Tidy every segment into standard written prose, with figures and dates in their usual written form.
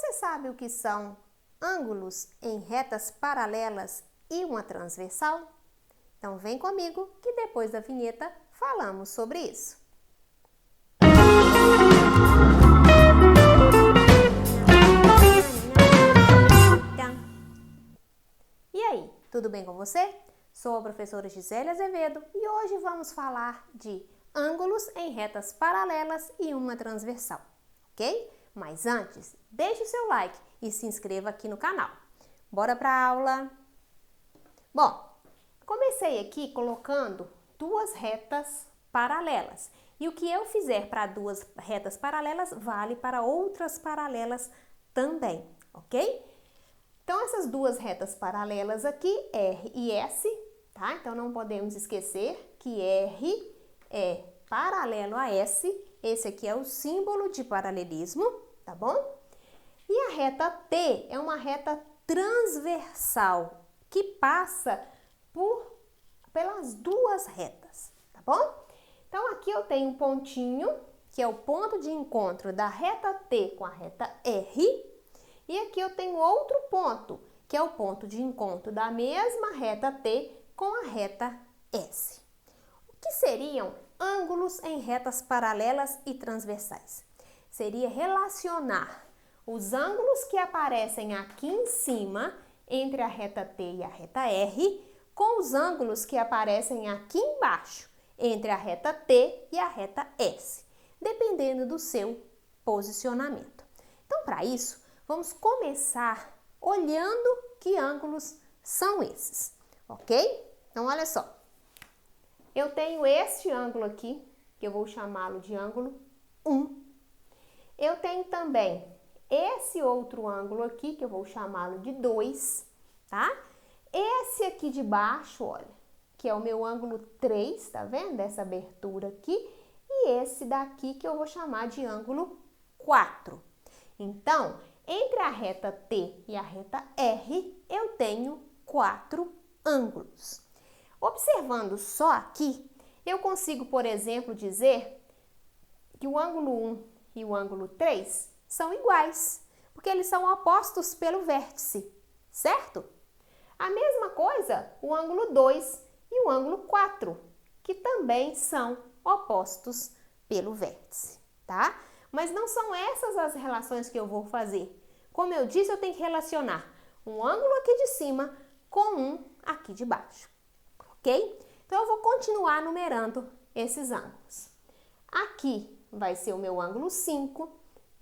Você sabe o que são ângulos em retas paralelas e uma transversal? Então vem comigo que depois da vinheta falamos sobre isso. E aí, tudo bem com você? Sou a professora Gisele Azevedo e hoje vamos falar de ângulos em retas paralelas e uma transversal, ok? Mas antes, deixe o seu like e se inscreva aqui no canal. Bora para a aula? Bom, comecei aqui colocando duas retas paralelas. E o que eu fizer para duas retas paralelas vale para outras paralelas também, ok? Então, essas duas retas paralelas aqui, R e S, tá? Então, não podemos esquecer que R é paralelo a S. Esse aqui é o símbolo de paralelismo, tá bom? E a reta T é uma reta transversal que passa pelas duas retas, tá bom? Então, aqui eu tenho um pontinho, que é o ponto de encontro da reta T com a reta R. E aqui eu tenho outro ponto, que é o ponto de encontro da mesma reta T com a reta S. O que seriam ângulos em retas paralelas e transversais? Seria relacionar os ângulos que aparecem aqui em cima, entre a reta T e a reta R, com os ângulos que aparecem aqui embaixo, entre a reta T e a reta S, dependendo do seu posicionamento. Então, para isso, vamos começar olhando que ângulos são esses, ok? Então, olha só. Eu tenho este ângulo aqui, que eu vou chamá-lo de ângulo 1. Eu tenho também esse outro ângulo aqui, que eu vou chamá-lo de 2, tá? Esse aqui de baixo, olha, que é o meu ângulo 3, tá vendo? Essa abertura aqui. E esse daqui que eu vou chamar de ângulo 4. Então, entre a reta T e a reta R, eu tenho 4 ângulos. Observando só aqui, eu consigo, por exemplo, dizer que o ângulo 1 e o ângulo 3 são iguais, porque eles são opostos pelo vértice, certo? A mesma coisa o ângulo 2 e o ângulo 4, que também são opostos pelo vértice, tá? Mas não são essas as relações que eu vou fazer. Como eu disse, eu tenho que relacionar um ângulo aqui de cima com um aqui de baixo, ok? Então, eu vou continuar numerando esses ângulos. Aqui vai ser o meu ângulo 5,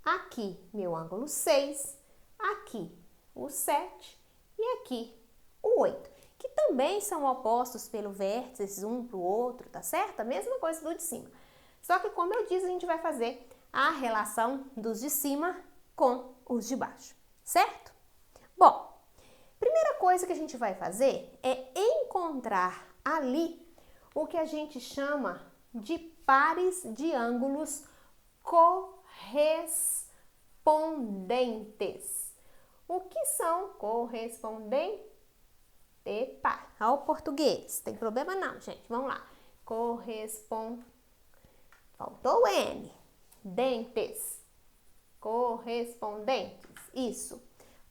aqui meu ângulo 6, aqui o 7 e aqui o 8, que também são opostos pelo vértice um para o outro, tá certo? A mesma coisa do de cima. Só que, como eu disse, a gente vai fazer a relação dos de cima com os de baixo, certo? Bom, primeira coisa que a gente vai fazer é encontrar ali o que a gente chama de pares de ângulos correspondentes. O que são correspondentes? Ao português. Tem problema não, gente. Vamos lá. Faltou o N. Dentes. Correspondentes. Isso.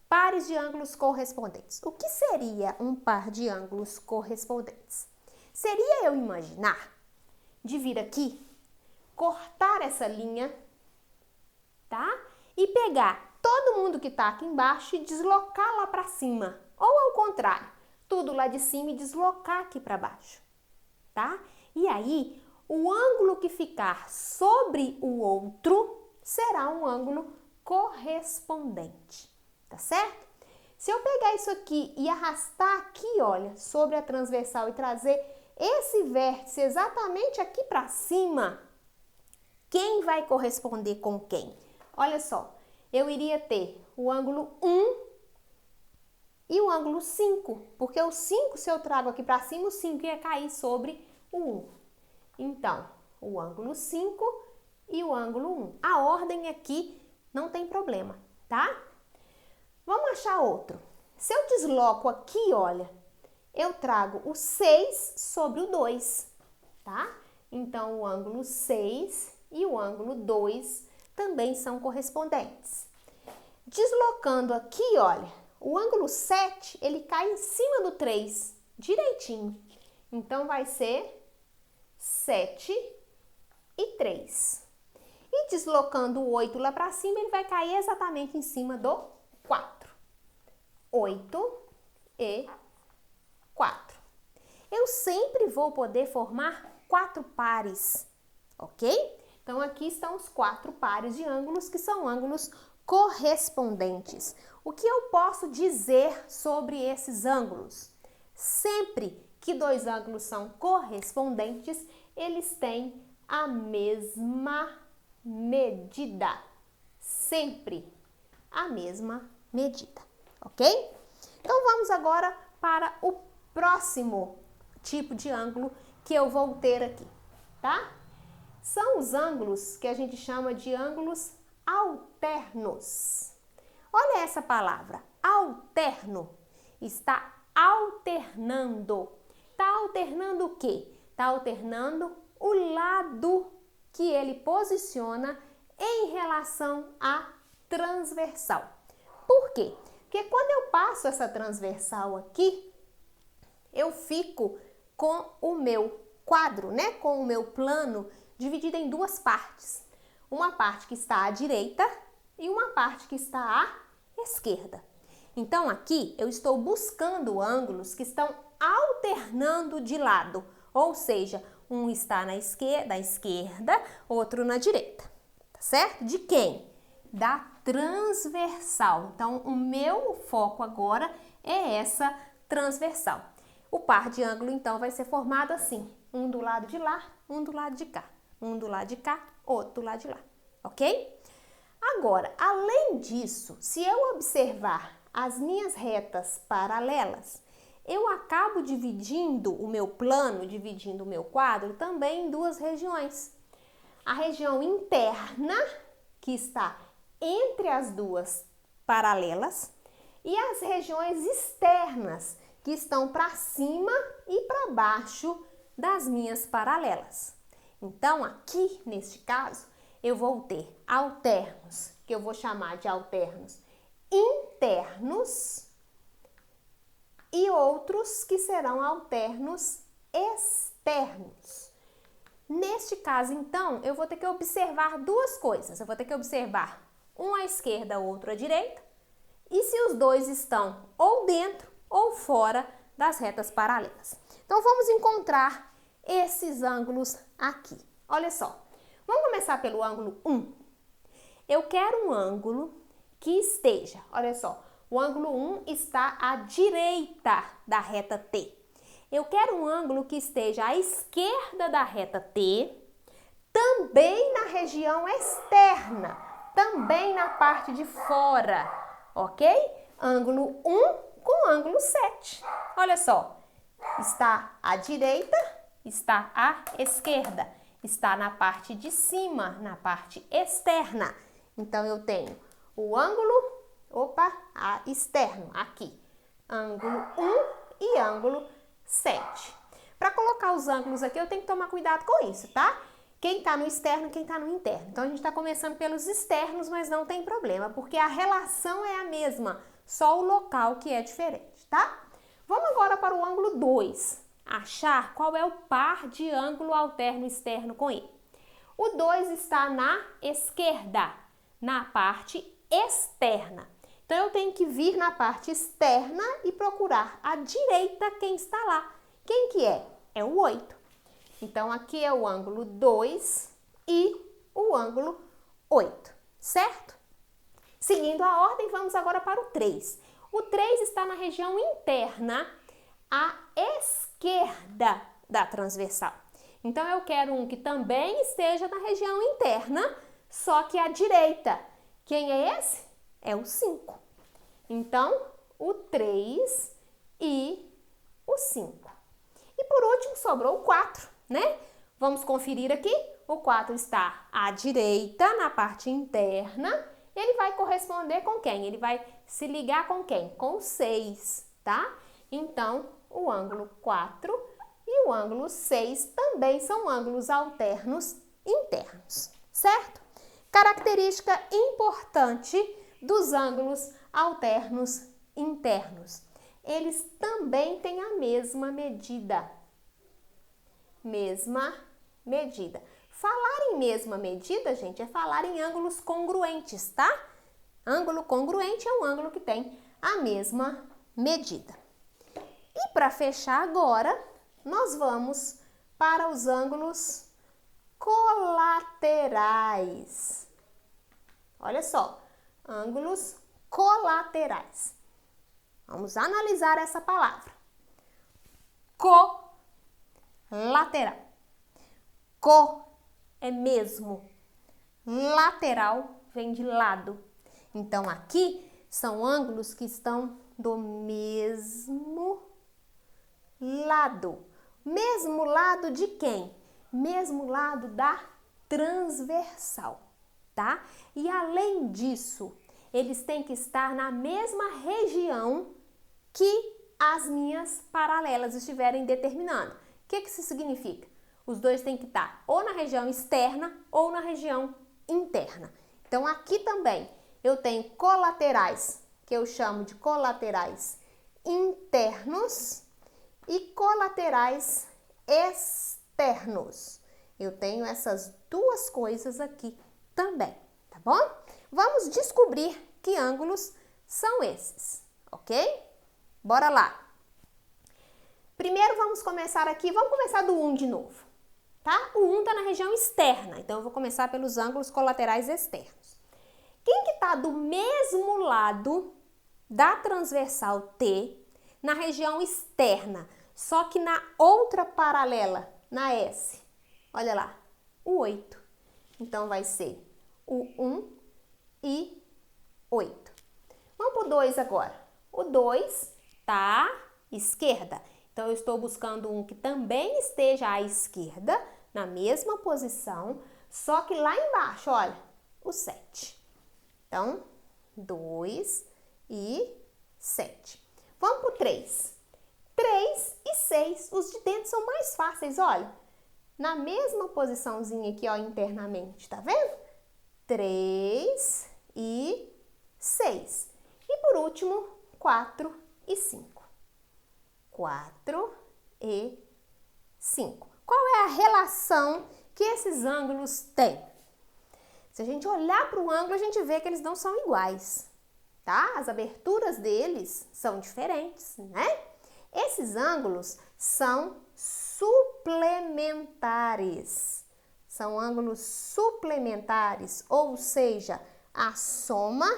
Pares de ângulos correspondentes. O que seria um par de ângulos correspondentes? Seria eu imaginar de vir aqui, cortar essa linha, tá? E pegar todo mundo que tá aqui embaixo e deslocar lá para cima. Ou ao contrário, tudo lá de cima e deslocar aqui para baixo, tá? E aí, o ângulo que ficar sobre o outro será um ângulo correspondente, tá certo? Se eu pegar isso aqui e arrastar aqui, olha, sobre a transversal e trazer esse vértice exatamente aqui para cima, quem vai corresponder com quem? Olha só, eu iria ter o ângulo 1 e o ângulo 5, porque o 5, se eu trago aqui para cima, o 5 ia cair sobre o 1. Então, o ângulo 5 e o ângulo 1. A ordem aqui não tem problema, tá? Vamos achar outro. Se eu desloco aqui, olha, eu trago o 6 sobre o 2, tá? Então, o ângulo 6 e o ângulo 2 também são correspondentes. Deslocando aqui, olha, o ângulo 7, ele cai em cima do 3, direitinho. Então, vai ser 7 e 3. E deslocando o 8 lá para cima, ele vai cair exatamente em cima do 4. 8 e 4. Eu sempre vou poder formar 4 pares, ok? Então, aqui estão os 4 pares de ângulos, que são ângulos correspondentes. O que eu posso dizer sobre esses ângulos? Sempre que 2 ângulos são correspondentes, eles têm a mesma medida. Sempre a mesma medida, ok? Então, vamos agora para o próximo tipo de ângulo que eu vou ter aqui, tá? São os ângulos que a gente chama de ângulos alternos. Olha essa palavra, alterno. Está alternando. Está alternando o quê? Está alternando o lado que ele posiciona em relação à transversal. Por quê? Porque quando eu passo essa transversal aqui, eu fico com o meu quadro, né? Com o meu plano dividido em 2 partes. Uma parte que está à direita e uma parte que está à esquerda. Então, aqui eu estou buscando ângulos que estão alternando de lado, ou seja, um está na esquerda, outro na direita, tá certo? De quem? Da transversal. Então, o meu foco agora é essa transversal. O par de ângulo, então, vai ser formado assim, um do lado de lá, um do lado de cá. Um do lado de cá, outro do lado de lá, ok? Agora, além disso, se eu observar as minhas retas paralelas, eu acabo dividindo o meu plano, dividindo o meu quadro também em 2 regiões. A região interna, que está entre as 2 paralelas, e as regiões externas, que estão para cima e para baixo das minhas paralelas. Então, aqui, neste caso, eu vou ter alternos, que eu vou chamar de alternos internos, e outros que serão alternos externos. Neste caso, então, eu vou ter que observar 2 coisas. Eu vou ter que observar um à esquerda, outro à direita, e se os 2 estão ou dentro ou fora das retas paralelas. Então, vamos encontrar esses ângulos aqui. Olha só, vamos começar pelo ângulo 1. Eu quero um ângulo que esteja, olha só, o ângulo 1 está à direita da reta T. Eu quero um ângulo que esteja à esquerda da reta T, também na região externa, também na parte de fora, ok? Ângulo 1 com ângulo 7. Olha só, está à direita, está à esquerda, está na parte de cima, na parte externa. Então, eu tenho o ângulo, externo, aqui, ângulo 1 e ângulo 7. Para colocar os ângulos aqui, eu tenho que tomar cuidado com isso, tá? Quem está no externo, quem está no interno. Então, a gente está começando pelos externos, mas não tem problema, porque a relação é a mesma, só o local que é diferente, tá? Vamos agora para o ângulo 2, achar qual é o par de ângulo alterno externo com ele. O 2 está na esquerda, na parte externa. Então, eu tenho que vir na parte externa e procurar à direita quem está lá. Quem que é? É o 8. Então, aqui é o ângulo 2 e o ângulo 8, certo? Seguindo a ordem, vamos agora para o 3. O 3 está na região interna, à esquerda da transversal. Então, eu quero um que também esteja na região interna, só que à direita. Quem é esse? É o 5. Então, o 3 e o 5. E por último, sobrou o 4, né? Vamos conferir aqui. O 4 está à direita, na parte interna. Ele vai corresponder com quem? Ele vai se ligar com quem? Com o 6, tá? Então, o ângulo 4 e o ângulo 6 também são ângulos alternos internos, certo? Característica importante dos ângulos alternos internos. Eles também têm a mesma medida. Mesma medida. Falar em mesma medida, gente, é falar em ângulos congruentes, tá? Ângulo congruente é um ângulo que tem a mesma medida. E para fechar agora, nós vamos para os ângulos colaterais. Olha só, ângulos colaterais. Vamos analisar essa palavra. Colateral. Co é mesmo. Lateral vem de lado. Então, aqui são ângulos que estão do mesmo lado. Mesmo lado de quem? Mesmo lado da transversal, tá? E além disso, eles têm que estar na mesma região que as minhas paralelas estiverem determinando. O que isso significa? Os dois têm que estar ou na região externa ou na região interna. Então, aqui também eu tenho colaterais, que eu chamo de colaterais internos, e colaterais externos. Eu tenho essas duas coisas aqui também, tá bom? Vamos descobrir que ângulos são esses, ok? Bora lá! Primeiro vamos começar aqui, vamos começar do 1 de novo, tá? O 1 está na região externa, então eu vou começar pelos ângulos colaterais externos. Quem que está do mesmo lado da transversal T na região externa, só que na outra paralela, na S? Olha lá, o 8. Então, vai ser o 1 e 8. Vamos para o 2 agora. O 2 está à esquerda. Então, eu estou buscando um que também esteja à esquerda, na mesma posição, só que lá embaixo, olha, o 7. Então, 2 e 7. Vamos para o 3. 3 e 6. Os de dentro são mais fáceis, olha. Na mesma posiçãozinha aqui, ó, internamente, tá vendo? 3 e 6. E por último, 4 e 5. 4 e 5. Qual é a relação que esses ângulos têm? Se a gente olhar para o ângulo, a gente vê que eles não são iguais, tá? As aberturas deles são diferentes, né? Esses ângulos são suplementares. São ângulos suplementares, ou seja, a soma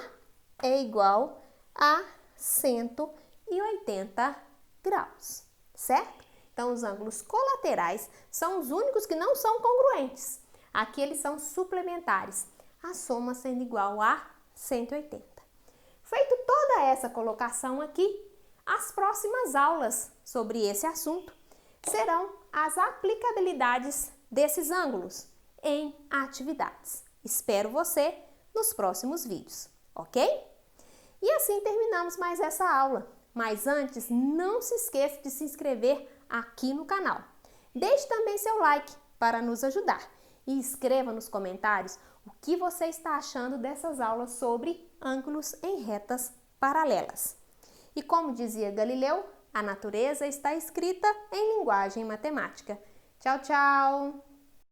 é igual a 180 graus, certo? Então, os ângulos colaterais são os únicos que não são congruentes. Aqui eles são suplementares, a soma sendo igual a 180. Feito toda essa colocação aqui, as próximas aulas sobre esse assunto serão as aplicabilidades desses ângulos em atividades. Espero você nos próximos vídeos, ok? E assim terminamos mais essa aula. Mas antes, não se esqueça de se inscrever aqui no canal. Deixe também seu like para nos ajudar e escreva nos comentários o que você está achando dessas aulas sobre ângulos em retas paralelas. E como dizia Galileu, a natureza está escrita em linguagem matemática. Tchau, tchau!